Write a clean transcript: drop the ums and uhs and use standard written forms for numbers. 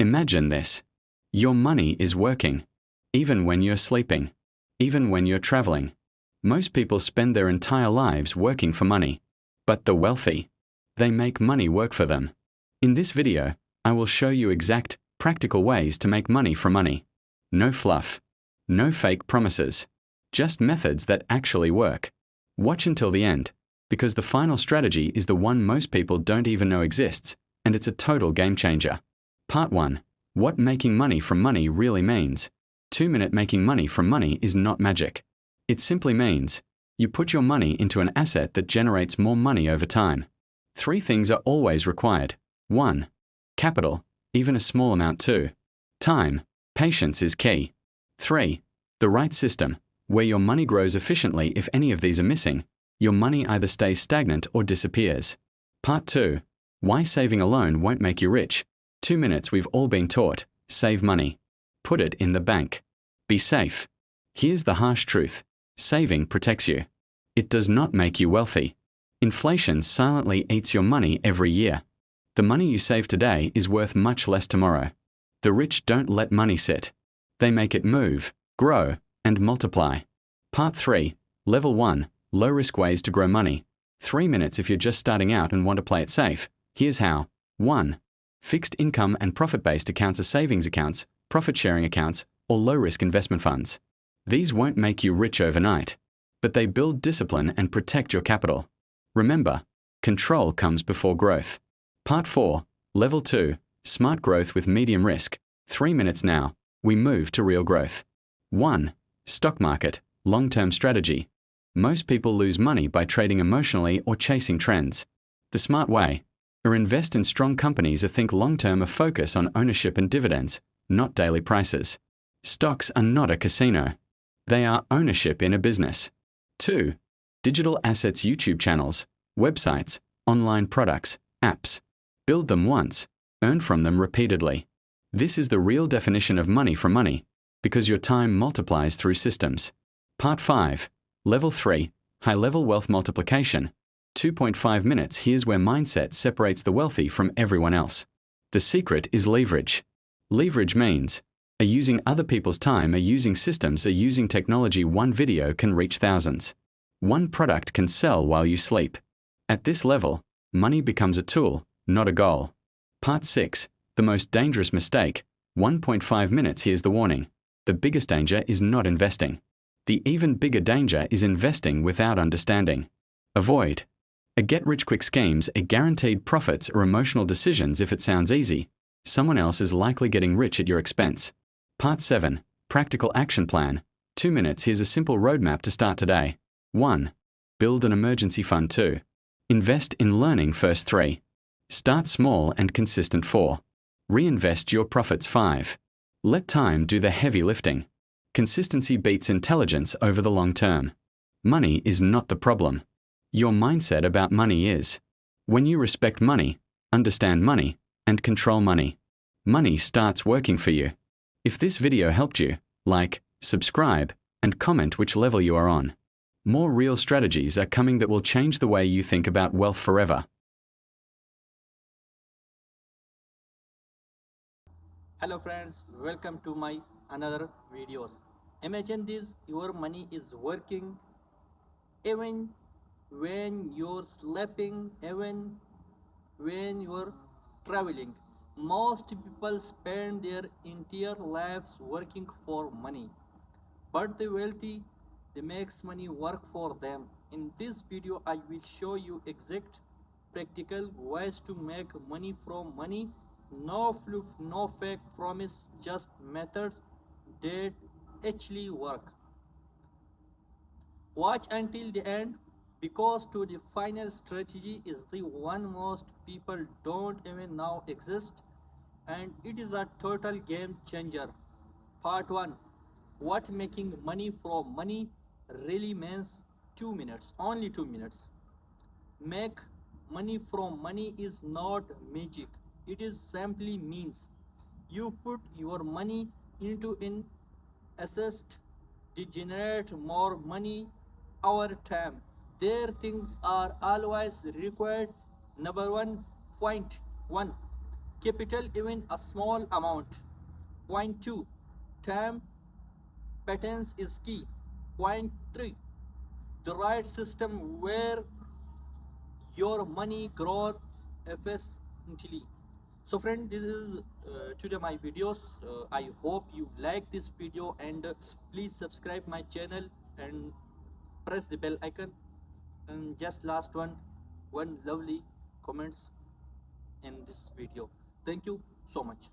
Imagine this. Your money is working, even when you're sleeping, even when you're traveling. Most people spend their entire lives working for money. But the wealthy, they make money work for them. In this video, I will show you exact, practical ways to make money from money. No fluff. No fake promises. Just methods that actually work. Watch until the end, because the final strategy is the one most people don't even know exists, and it's a total game changer. Part 1. What making money from money really means. 2-minute making money from money is not magic. It simply means you put your money into an asset that generates more money over time. 3 things are always required. 1. Capital, even a small amount. 2. Time, patience is key. 3. The right system, where your money grows efficiently. If any of these are missing, your money either stays stagnant or disappears. Part 2. Why saving alone won't make you rich. 2 minutes. We've all been taught, save money. Put it in the bank. Be safe. Here's the harsh truth. Saving protects you. It does not make you wealthy. Inflation silently eats your money every year. The money you save today is worth much less tomorrow. The rich don't let money sit. They make it move, grow, and multiply. Part 3. Level 1. Low-risk ways to grow money. 3 minutes. If you're just starting out and want to play it safe, here's how. 1. Fixed income and profit-based accounts are savings accounts, profit-sharing accounts, or low-risk investment funds. These won't make you rich overnight, but they build discipline and protect your capital. Remember, control comes before growth. Part 4. Level 2. Smart growth with medium risk. 3 minutes now. We move to real growth. 1. Stock market, long-term strategy. Most people lose money by trading emotionally or chasing trends. The smart way: invest in strong companies or think long-term, or focus on ownership and dividends, not daily prices. Stocks are not a casino. They are ownership in a business. 2. Digital assets, YouTube channels, websites, online products, apps. Build them once, earn from them repeatedly. This is the real definition of money from money, because your time multiplies through systems. Part 5. Level 3. High-level wealth multiplication. 2.5 minutes. Here's where mindset separates the wealthy from everyone else. The secret is leverage. Leverage means using other people's time, using systems, using technology. One video can reach thousands. One product can sell while you sleep. At this level, money becomes a tool, not a goal. Part 6. The most dangerous mistake. 1.5 minutes. Here's the warning. The biggest danger is not investing. The even bigger danger is investing without understanding. Avoid get-rich-quick schemes, guaranteed profits, or emotional decisions. If it sounds easy, someone else is likely getting rich at your expense. Part 7. Practical action plan. 2 minutes. Here's a simple roadmap to start today. 1. Build an emergency fund. 2. Invest in learning first. 3. Start small and consistent. 4. Reinvest your profits. 5. Let time do the heavy lifting. Consistency beats intelligence over the long term. Money is not the problem. Your mindset about money is. When you respect money, understand money, and control money, money starts working for you. If this video helped you, like, subscribe, and comment which level you are on. More real strategies are coming that will change the way you think about wealth forever. Hello friends, welcome to my another videos. Imagine this: your money is working even when you're sleeping, even when you're traveling. Most people spend their entire lives working for money, but the wealthy, they makes money work for them. In this video I will show you exact practical ways to make money from money. No fluff, no fake promise, just methods that actually work. Watch until the end, because to the final strategy is the one most people don't even know exists, and it is a total game changer. Part 1. What making money from money really means. 2 minutes, only 2 minutes. Make money from money is not magic. It is simply means you put your money into an asset to generate more money over time. There things are always required. Number 1.1. capital even a small amount. Point 2, time patterns is key. Point 3, the right system where your money grows efficiently. So friend, this is today my videos. I hope you like this video, and please subscribe my channel and press the bell icon. And just last one lovely comments in this video. Thank you so much.